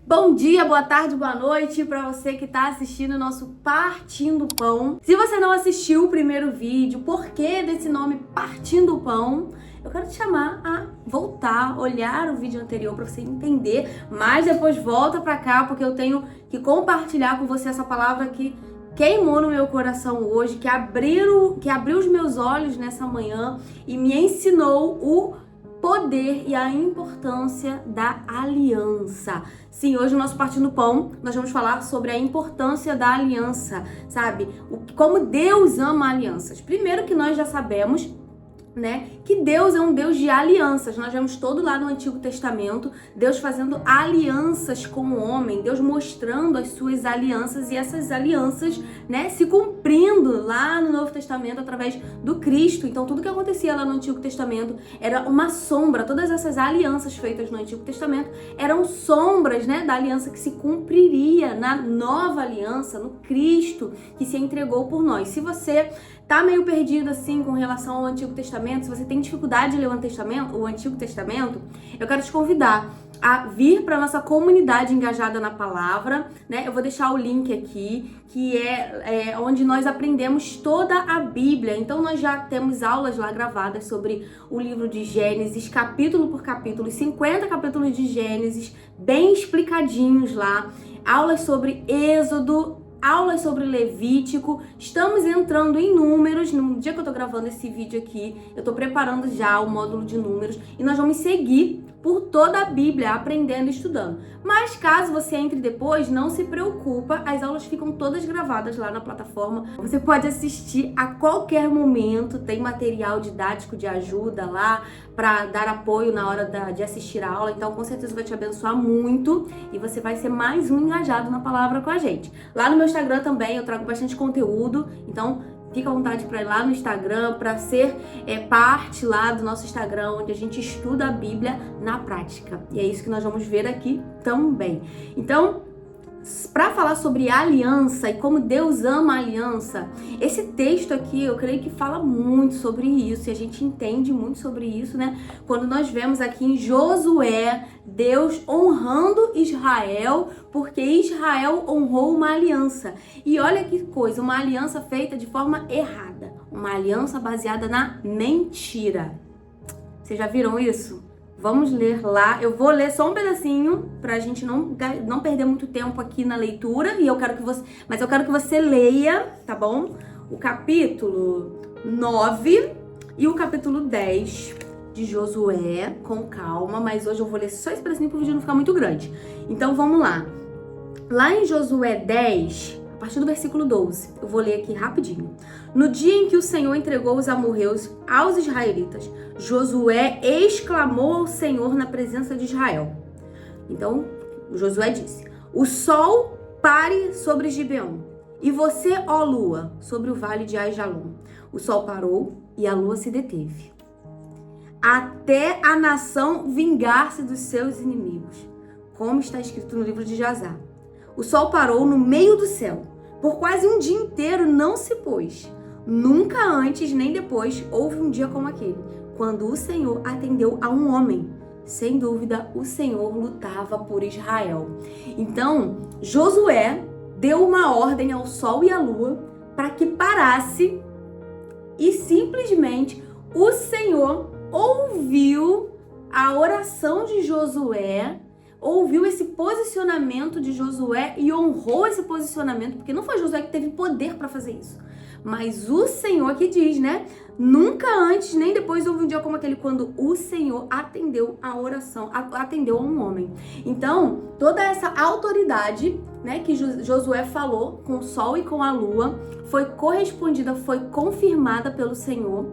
Bom dia, boa tarde, boa noite para você que está assistindo o nosso Partindo Pão. Se você não assistiu o primeiro vídeo, por que desse nome Partindo Pão? Eu quero te chamar a voltar, olhar o vídeo anterior para você entender, mas depois volta para cá porque eu tenho que compartilhar com você essa palavra que queimou no meu coração hoje, que abriu os meus olhos nessa manhã e me ensinou o poder e a importância da aliança. Sim, hoje no nosso Partindo Pão, nós vamos falar sobre a importância da aliança, sabe? Como Deus ama alianças. Primeiro que nós já sabemos, né, que Deus é um Deus de alianças. Nós vemos todo lá no Antigo Testamento, Deus fazendo alianças com o homem, Deus mostrando as suas alianças e essas alianças, né, se cumprindo lá no Novo Testamento através do Cristo. Então tudo que acontecia lá no Antigo Testamento era uma sombra. Todas essas alianças feitas no Antigo Testamento eram sombras, né, da aliança que se cumpriria na nova aliança, no Cristo que se entregou por nós. Se você tá meio perdido assim com relação ao Antigo Testamento, se você tem dificuldade de ler o Antigo Testamento, eu quero te convidar a vir para nossa comunidade engajada na palavra, né? Eu vou deixar o link aqui, que é onde nós aprendemos toda a Bíblia. Então nós já temos aulas lá gravadas sobre o livro de Gênesis, capítulo por capítulo, 50 capítulos de Gênesis, bem explicadinhos lá. Aulas sobre Êxodo, aulas sobre Levítico, estamos entrando em números. No dia que eu tô gravando esse vídeo aqui, eu tô preparando já o módulo de números e nós vamos seguir por toda a Bíblia, aprendendo e estudando. Mas caso você entre depois, não se preocupa, as aulas ficam todas gravadas lá na plataforma. Você pode assistir a qualquer momento, tem material didático de ajuda lá para dar apoio na hora de assistir a aula, então com certeza vai te abençoar muito e você vai ser mais um engajado na palavra com a gente. Lá no meu Instagram também eu trago bastante conteúdo, então fica à vontade para ir lá no Instagram, para ser parte lá do nosso Instagram, onde a gente estuda a Bíblia na prática. E é isso que nós vamos ver aqui também. Então, para falar sobre aliança e como Deus ama a aliança, esse texto aqui eu creio que fala muito sobre isso e a gente entende muito sobre isso, né? Quando nós vemos aqui em Josué, Deus honrando Israel, porque Israel honrou uma aliança. E olha que coisa, uma aliança feita de forma errada, uma aliança baseada na mentira. Vocês já viram isso? Vamos ler lá, eu vou ler só um pedacinho pra gente não perder muito tempo aqui na leitura, e eu quero que você leia, tá bom? O capítulo 9 e o capítulo 10 de Josué, com calma, mas hoje eu vou ler só esse pedacinho pro vídeo não ficar muito grande. Então vamos lá. Lá em Josué 10, a partir do versículo 12, eu vou ler aqui rapidinho. No dia em que o Senhor entregou os amorreus aos israelitas, Josué exclamou ao Senhor na presença de Israel. Então, Josué disse: o sol pare sobre Gibeon, e você, ó lua, sobre o vale de Aijalon. O sol parou e a lua se deteve, até a nação vingar-se dos seus inimigos, como está escrito no livro de Jasar. O sol parou no meio do céu, por quase um dia inteiro não se pôs. Nunca antes nem depois houve um dia como aquele, quando o Senhor atendeu a um homem. Sem dúvida, o Senhor lutava por Israel. Então, Josué deu uma ordem ao sol e à lua para que parasse e simplesmente o Senhor ouviu a oração de Josué, ouviu esse posicionamento de Josué e honrou esse posicionamento, porque não foi Josué que teve poder para fazer isso, mas o Senhor que diz, né? Nunca antes nem depois houve um dia como aquele, quando o Senhor atendeu a oração, atendeu a um homem. Então, toda essa autoridade, né, que Josué falou com o sol e com a lua, foi correspondida, foi confirmada pelo Senhor,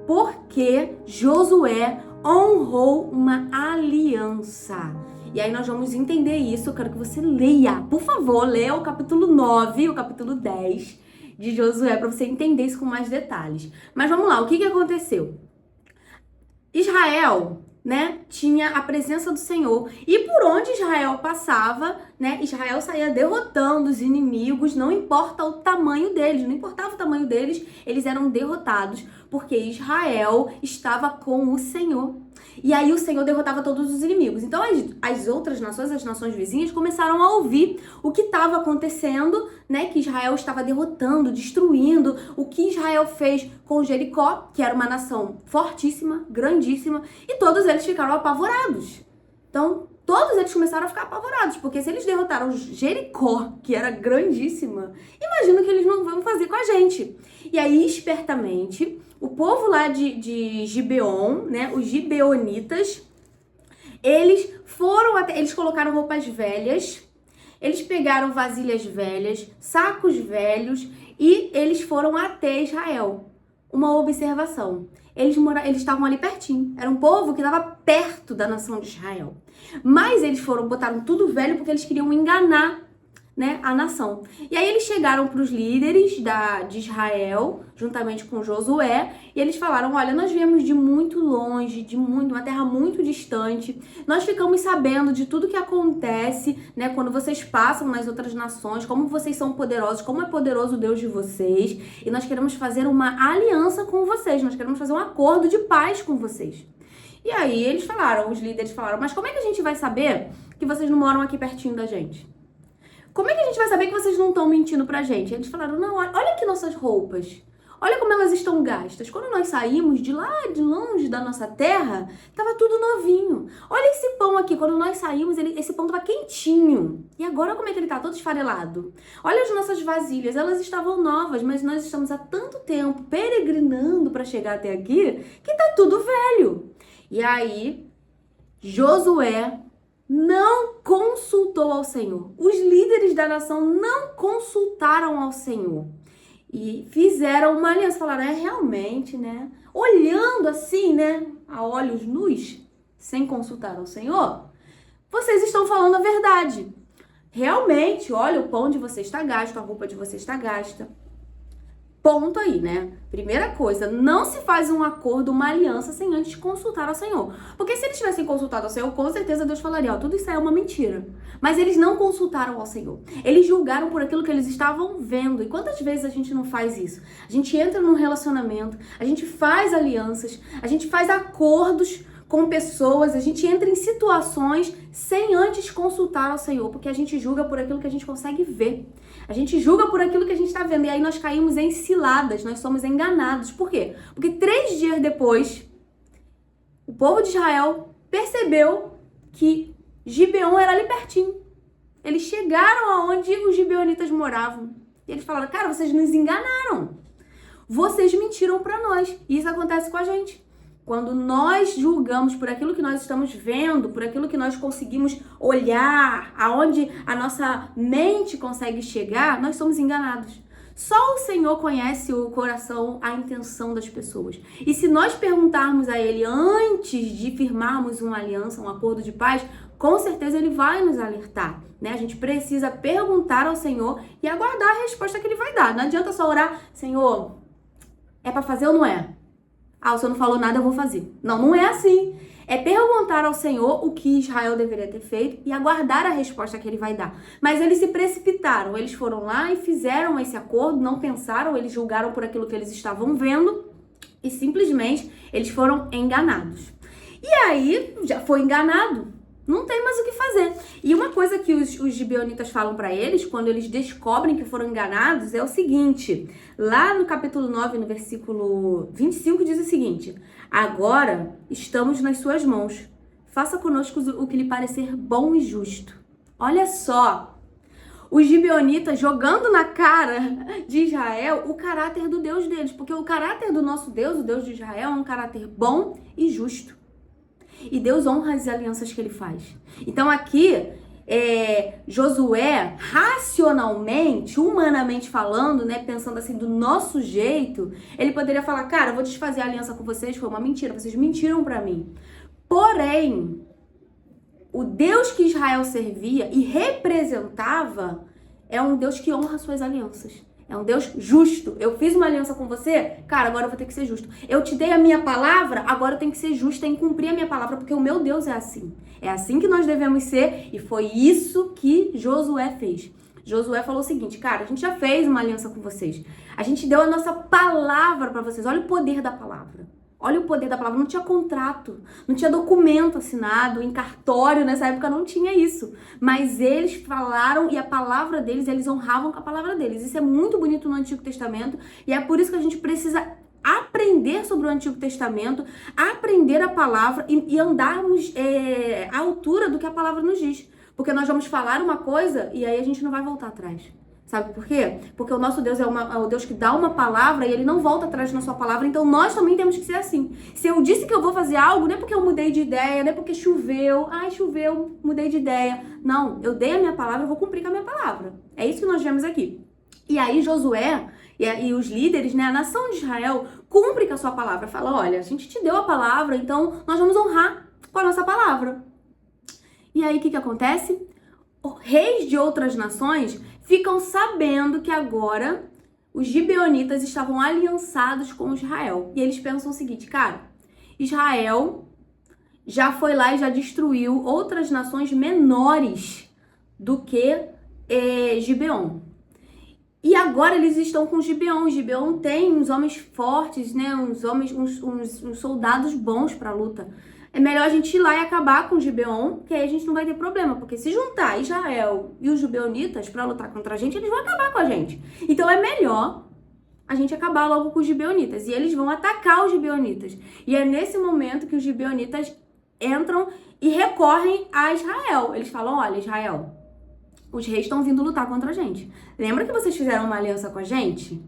porque Josué honrou uma aliança. E aí nós vamos entender isso. Eu quero que você leia, por favor, leia o capítulo 9 e o capítulo 10 de Josué para você entender isso com mais detalhes. Mas vamos lá, o que aconteceu? Israel, né, tinha a presença do Senhor, e por onde Israel passava, né, Israel saía derrotando os inimigos, não importa o tamanho deles, não importava o tamanho deles, eles eram derrotados, porque Israel estava com o Senhor. E aí o Senhor derrotava todos os inimigos. Então as outras nações, as nações vizinhas, começaram a ouvir o que estava acontecendo, né? Que Israel estava derrotando, destruindo. O que Israel fez com Jericó, que era uma nação fortíssima, grandíssima. E todos eles ficaram apavorados. Então, todos eles começaram a ficar apavorados. Porque se eles derrotaram Jericó, que era grandíssima, imagina o que eles não vão fazer com a gente. E aí, espertamente, o povo lá de Gibeon, né, os gibeonitas, eles foram até, eles colocaram roupas velhas, eles pegaram vasilhas velhas, sacos velhos e eles foram até Israel. Uma observação, eles estavam ali pertinho, era um povo que estava perto da nação de Israel. Mas eles botaram tudo velho porque eles queriam enganar, né, a nação. E aí eles chegaram para os líderes de Israel, juntamente com Josué, e eles falaram, olha, nós viemos de muito longe, uma terra muito distante, nós ficamos sabendo de tudo que acontece, né, quando vocês passam nas outras nações, como vocês são poderosos, como é poderoso o Deus de vocês, e nós queremos fazer uma aliança com vocês, nós queremos fazer um acordo de paz com vocês. E aí eles falaram, os líderes falaram, mas como é que a gente vai saber que vocês não moram aqui pertinho da gente? Como é que a gente vai saber que vocês não estão mentindo pra gente? Eles falaram, não, olha aqui nossas roupas. Olha como elas estão gastas. Quando nós saímos de lá, de longe da nossa terra, tava tudo novinho. Olha esse pão aqui. Quando nós saímos, esse pão tava quentinho. E agora como é que ele tá? Todo esfarelado. Olha as nossas vasilhas. Elas estavam novas, mas nós estamos há tanto tempo peregrinando para chegar até aqui que tá tudo velho. E aí, Josué não consultou ao Senhor. Os líderes da nação não consultaram ao Senhor. E fizeram uma aliança. Falaram, realmente, né? Olhando assim, né? A olhos nus, sem consultar ao Senhor, vocês estão falando a verdade. Realmente, olha, o pão de vocês está gasto, a roupa de vocês está gasta. Ponto aí, né? Primeira coisa, não se faz um acordo, uma aliança sem antes consultar ao Senhor. Porque se eles tivessem consultado ao Senhor, com certeza Deus falaria, ó, tudo isso é uma mentira. Mas eles não consultaram ao Senhor. Eles julgaram por aquilo que eles estavam vendo. E quantas vezes a gente não faz isso? A gente entra num relacionamento, a gente faz alianças, a gente faz acordos com pessoas, a gente entra em situações sem antes consultar ao Senhor, porque a gente julga por aquilo que a gente consegue ver. A gente julga por aquilo que a gente está vendo, e aí nós caímos em ciladas, nós somos enganados. Por quê? Porque 3 dias depois, o povo de Israel percebeu que Gibeon era ali pertinho. Eles chegaram aonde os gibeonitas moravam. E eles falaram, cara, vocês nos enganaram. Vocês mentiram para nós. E isso acontece com a gente. Quando nós julgamos por aquilo que nós estamos vendo, por aquilo que nós conseguimos olhar, aonde a nossa mente consegue chegar, nós somos enganados. Só o Senhor conhece o coração, a intenção das pessoas. E se nós perguntarmos a Ele antes de firmarmos uma aliança, um acordo de paz, com certeza Ele vai nos alertar, né? A gente precisa perguntar ao Senhor e aguardar a resposta que Ele vai dar. Não adianta só orar, Senhor, é para fazer ou não é? Ah, o Senhor não falou nada, eu vou fazer. Não, não é assim. É perguntar ao Senhor o que Israel deveria ter feito e aguardar a resposta que Ele vai dar. Mas eles se precipitaram, eles foram lá e fizeram esse acordo, não pensaram, eles julgaram por aquilo que eles estavam vendo e simplesmente eles foram enganados. E aí, já foi enganado, não tem mais o que fazer. E uma coisa que os gibeonitas falam para eles, quando eles descobrem que foram enganados, é o seguinte. Lá no capítulo 9, no versículo 25, diz o seguinte. Agora estamos nas suas mãos. Faça conosco o que lhe parecer bom e justo. Olha só. Os gibeonitas jogando na cara de Israel o caráter do Deus deles. Porque o caráter do nosso Deus, o Deus de Israel, é um caráter bom e justo. E Deus honra as alianças que Ele faz. Então aqui, Josué, racionalmente, humanamente falando, né, pensando assim do nosso jeito, ele poderia falar, cara, eu vou desfazer a aliança com vocês, foi uma mentira, vocês mentiram pra mim. Porém, o Deus que Israel servia e representava é um Deus que honra suas alianças. É um Deus justo. Eu fiz uma aliança com você, cara, agora eu vou ter que ser justo. Eu te dei a minha palavra, agora eu tenho que ser justo em cumprir a minha palavra, porque o meu Deus é assim. É assim que nós devemos ser, e foi isso que Josué fez. Josué falou o seguinte, cara, a gente já fez uma aliança com vocês. A gente deu a nossa palavra para vocês. Olha o poder da palavra. Olha o poder da palavra. Não tinha contrato, não tinha documento assinado, em cartório, nessa época não tinha isso. Mas eles falaram e a palavra deles, eles honravam com a palavra deles. Isso é muito bonito no Antigo Testamento e é por isso que a gente precisa aprender sobre o Antigo Testamento, aprender a palavra e andarmos à altura do que a palavra nos diz. Porque nós vamos falar uma coisa e aí a gente não vai voltar atrás. Sabe por quê? Porque o nosso Deus é o Deus que dá uma palavra e ele não volta atrás na sua palavra, então nós também temos que ser assim. Se eu disse que eu vou fazer algo, não é porque eu mudei de ideia, não é porque choveu, choveu, mudei de ideia. Não, eu dei a minha palavra, eu vou cumprir com a minha palavra. É isso que nós vemos aqui. E aí Josué e os líderes, né, a nação de Israel, cumpre com a sua palavra. Fala, olha, a gente te deu a palavra, então nós vamos honrar com a nossa palavra. E aí o que acontece? Reis de outras nações ficam sabendo que agora os gibeonitas estavam aliançados com Israel. E eles pensam o seguinte, cara, Israel já foi lá e já destruiu outras nações menores do que Gibeon. E agora eles estão com Gibeon. Gibeon tem uns homens fortes, né? Uns soldados bons pra luta. É melhor a gente ir lá e acabar com o Gibeon, que aí a gente não vai ter problema. Porque se juntar Israel e os gibeonitas pra lutar contra a gente, eles vão acabar com a gente. Então é melhor a gente acabar logo com os gibeonitas. E eles vão atacar os gibeonitas. E é nesse momento que os gibeonitas entram e recorrem a Israel. Eles falam, olha, Israel, os reis estão vindo lutar contra a gente. Lembra que vocês fizeram uma aliança com a gente?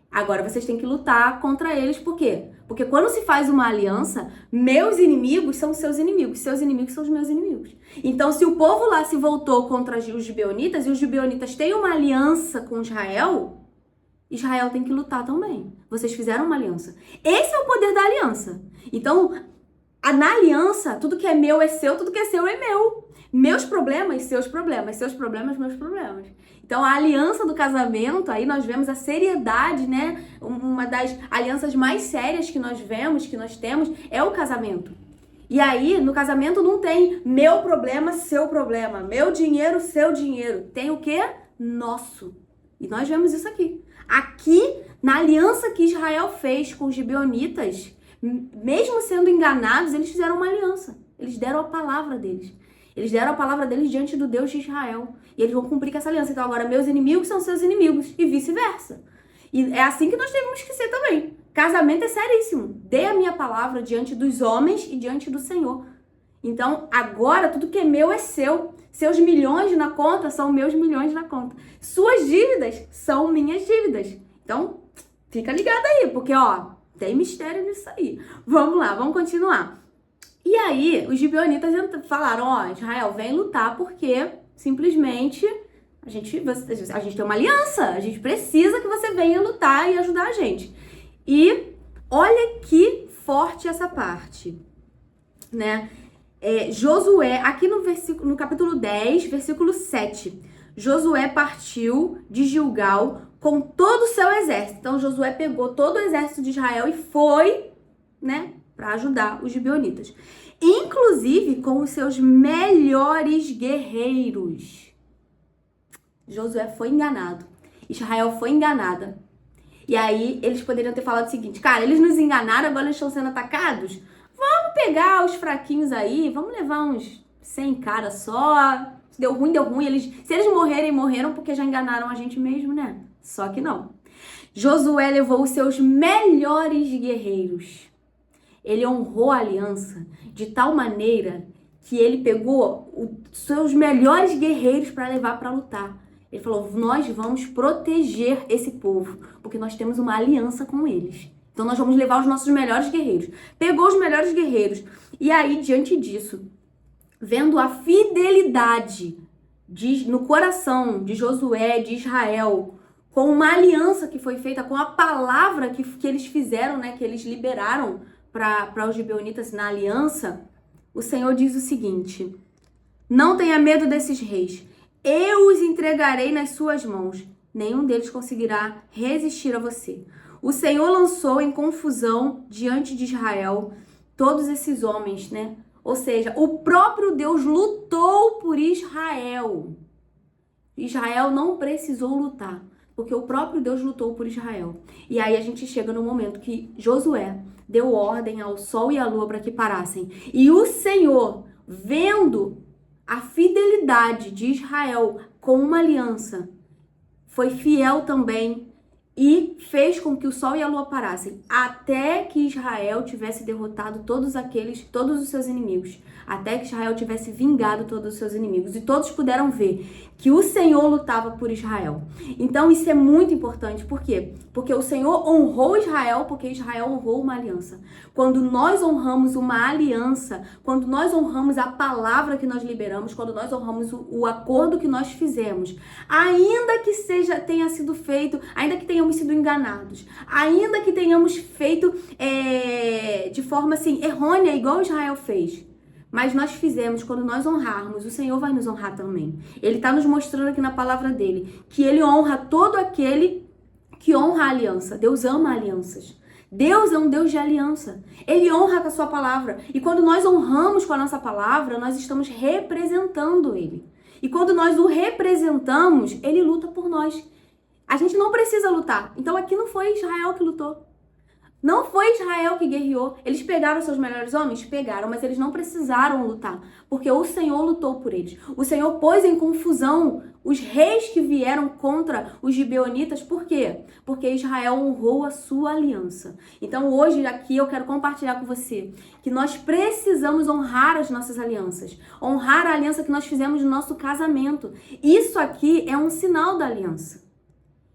Agora vocês têm que lutar contra eles. Por quê? Porque quando se faz uma aliança, meus inimigos são seus inimigos são os meus inimigos. Então, se o povo lá se voltou contra os gibeonitas e os gibeonitas têm uma aliança com Israel, Israel tem que lutar também. Vocês fizeram uma aliança. Esse é o poder da aliança. Então, na aliança, tudo que é meu é seu, tudo que é seu é meu. Meus problemas, seus problemas. Seus problemas, meus problemas. Então, a aliança do casamento, aí nós vemos a seriedade, né? Uma das alianças mais sérias que nós vemos, que nós temos, é o casamento. E aí, no casamento não tem meu problema, seu problema. Meu dinheiro, seu dinheiro. Tem o quê? Nosso. E nós vemos isso aqui. Aqui, na aliança que Israel fez com os gibeonitas, mesmo sendo enganados, eles fizeram uma aliança. Eles deram a palavra deles. Eles deram a palavra deles diante do Deus de Israel. E eles vão cumprir com essa aliança. Então agora meus inimigos são seus inimigos. E vice-versa. E é assim que nós temos que ser também. Casamento é seríssimo. Dê a minha palavra diante dos homens e diante do Senhor. Então agora tudo que é meu é seu. Seus milhões na conta são meus milhões na conta. Suas dívidas são minhas dívidas. Então fica ligado aí. Porque tem mistério nisso aí. Vamos lá, vamos continuar. E aí, os gibeonitas falaram, Israel, vem lutar porque simplesmente a gente tem uma aliança, a gente precisa que você venha lutar e ajudar a gente. E olha que forte essa parte, né? Josué, aqui no capítulo 10, versículo 7, Josué partiu de Gilgal com todo o seu exército. Então, Josué pegou todo o exército de Israel e foi, né, para ajudar os gibeonitas. Inclusive com os seus melhores guerreiros. Josué foi enganado. Israel foi enganada. E aí eles poderiam ter falado o seguinte, cara, eles nos enganaram, agora eles estão sendo atacados? Vamos pegar os fraquinhos aí, vamos levar uns 100 caras só. Se deu ruim, deu ruim. Se eles morrerem, morreram porque já enganaram a gente mesmo, né? Só que não. Josué levou os seus melhores guerreiros. Ele honrou a aliança de tal maneira que ele pegou os seus melhores guerreiros para levar para lutar. Ele falou, nós vamos proteger esse povo, porque nós temos uma aliança com eles. Então nós vamos levar os nossos melhores guerreiros. Pegou os melhores guerreiros. E aí, diante disso, vendo a fidelidade no coração de Josué, de Israel, com uma aliança que foi feita, com a palavra que eles fizeram, né, que eles liberaram para os gibeonitas na aliança, o Senhor diz o seguinte, não tenha medo desses reis, eu os entregarei nas suas mãos, nenhum deles conseguirá resistir a você. O Senhor lançou em confusão diante de Israel todos esses homens, né? Ou seja, o próprio Deus lutou por Israel. Israel não precisou lutar. Porque o próprio Deus lutou por Israel. E aí a gente chega no momento que Josué deu ordem ao sol e à lua para que parassem. E o Senhor, vendo a fidelidade de Israel com uma aliança, foi fiel também e fez com que o sol e a lua parassem, até que Israel tivesse derrotado todos os seus inimigos, até que Israel tivesse vingado todos os seus inimigos. E todos puderam ver que o Senhor lutava por Israel. Então isso é muito importante. Por quê? Porque o Senhor honrou Israel, porque Israel honrou uma aliança. Quando nós honramos uma aliança, quando nós honramos a palavra que nós liberamos, quando nós honramos o acordo que nós fizemos, ainda que tenha sido feito, ainda que tenhamos sido enganados, ainda que tenhamos feito de forma assim errônea, igual Israel fez, mas nós fizemos, quando nós honrarmos, o Senhor vai nos honrar também. Ele está nos mostrando aqui na palavra dele que ele honra todo aquele que honra a aliança. Deus ama alianças. Deus é um Deus de aliança. Ele honra com a sua palavra. E quando nós honramos com a nossa palavra, nós estamos representando ele. E quando nós o representamos, ele luta por nós. A gente não precisa lutar. Então aqui não foi Israel que lutou. Não foi Israel que guerreou. Eles pegaram seus melhores homens? Pegaram, mas eles não precisaram lutar, porque o Senhor lutou por eles. O Senhor pôs em confusão os reis que vieram contra os gibeonitas. Por quê? Porque Israel honrou a sua aliança. Então hoje aqui eu quero compartilhar com você que nós precisamos honrar as nossas alianças. Honrar a aliança que nós fizemos no nosso casamento. Isso aqui é um sinal da aliança.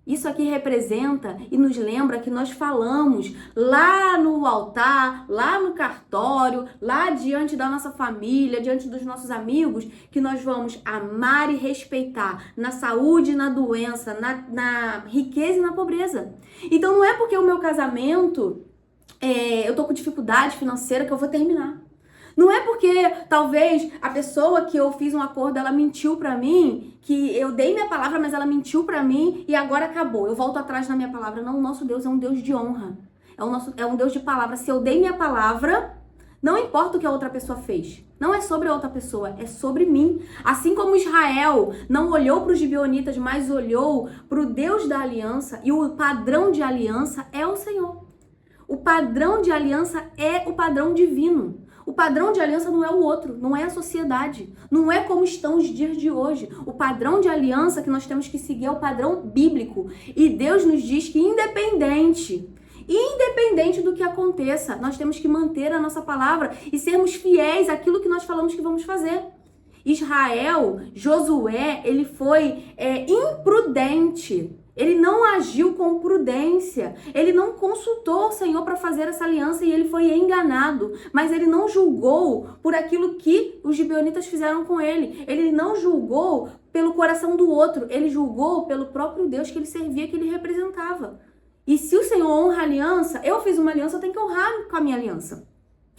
Isso aqui representa e nos lembra que nós falamos lá no altar, lá no cartório, lá diante da nossa família, diante dos nossos amigos, que nós vamos amar e respeitar na saúde e na doença, na riqueza e na pobreza. Então não é porque o meu casamento, eu tô com dificuldade financeira que eu vou terminar. Não é porque talvez a pessoa que eu fiz um acordo, ela mentiu pra mim, que eu dei minha palavra, mas ela mentiu pra mim e agora acabou. Eu volto atrás na minha palavra. Não, o nosso Deus é um Deus de honra. É um Deus de palavra. Se eu dei minha palavra, não importa o que a outra pessoa fez. Não é sobre a outra pessoa, é sobre mim. Assim como Israel não olhou para os gibeonitas, mas olhou para o Deus da aliança, e o padrão de aliança é o Senhor. O padrão de aliança é o padrão divino. O padrão de aliança não é o outro, não é a sociedade, não é como estão os dias de hoje. O padrão de aliança que nós temos que seguir é o padrão bíblico. E Deus nos diz que independente do que aconteça, nós temos que manter a nossa palavra e sermos fiéis àquilo que nós falamos que vamos fazer. Israel, Josué, ele foi imprudente. Ele não agiu com prudência, ele não consultou o Senhor para fazer essa aliança e ele foi enganado. Mas ele não julgou por aquilo que os gibeonitas fizeram com ele. Ele não julgou pelo coração do outro, ele julgou pelo próprio Deus que ele servia, que ele representava. E se o Senhor honra a aliança, eu fiz uma aliança, eu tenho que honrar com a minha aliança.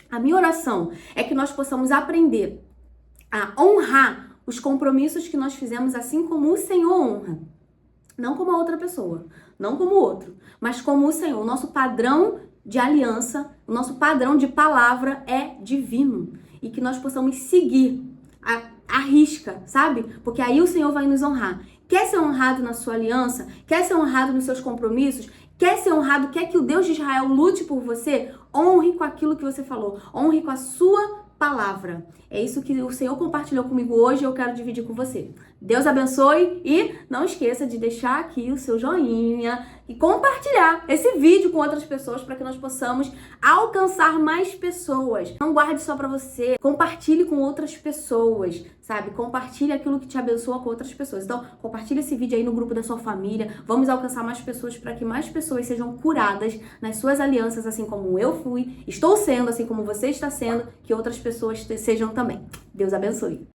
A minha oração é que nós possamos aprender a honrar os compromissos que nós fizemos, assim como o Senhor honra. Não como a outra pessoa, não como o outro, mas como o Senhor. O nosso padrão de aliança, o nosso padrão de palavra é divino. E que nós possamos seguir a risca, sabe? Porque aí o Senhor vai nos honrar. Quer ser honrado na sua aliança? Quer ser honrado nos seus compromissos? Quer ser honrado? Quer que o Deus de Israel lute por você? Honre com aquilo que você falou. Honre com a sua palavra. É isso que o Senhor compartilhou comigo hoje e eu quero dividir com você. Deus abençoe e não esqueça de deixar aqui o seu joinha e compartilhar esse vídeo com outras pessoas para que nós possamos alcançar mais pessoas. Não guarde só para você, compartilhe com outras pessoas, sabe? Compartilhe aquilo que te abençoa com outras pessoas. Então, compartilhe esse vídeo aí no grupo da sua família. Vamos alcançar mais pessoas para que mais pessoas sejam curadas nas suas alianças, assim como eu fui, estou sendo, assim como você está sendo, que outras pessoas sejam também. Deus abençoe.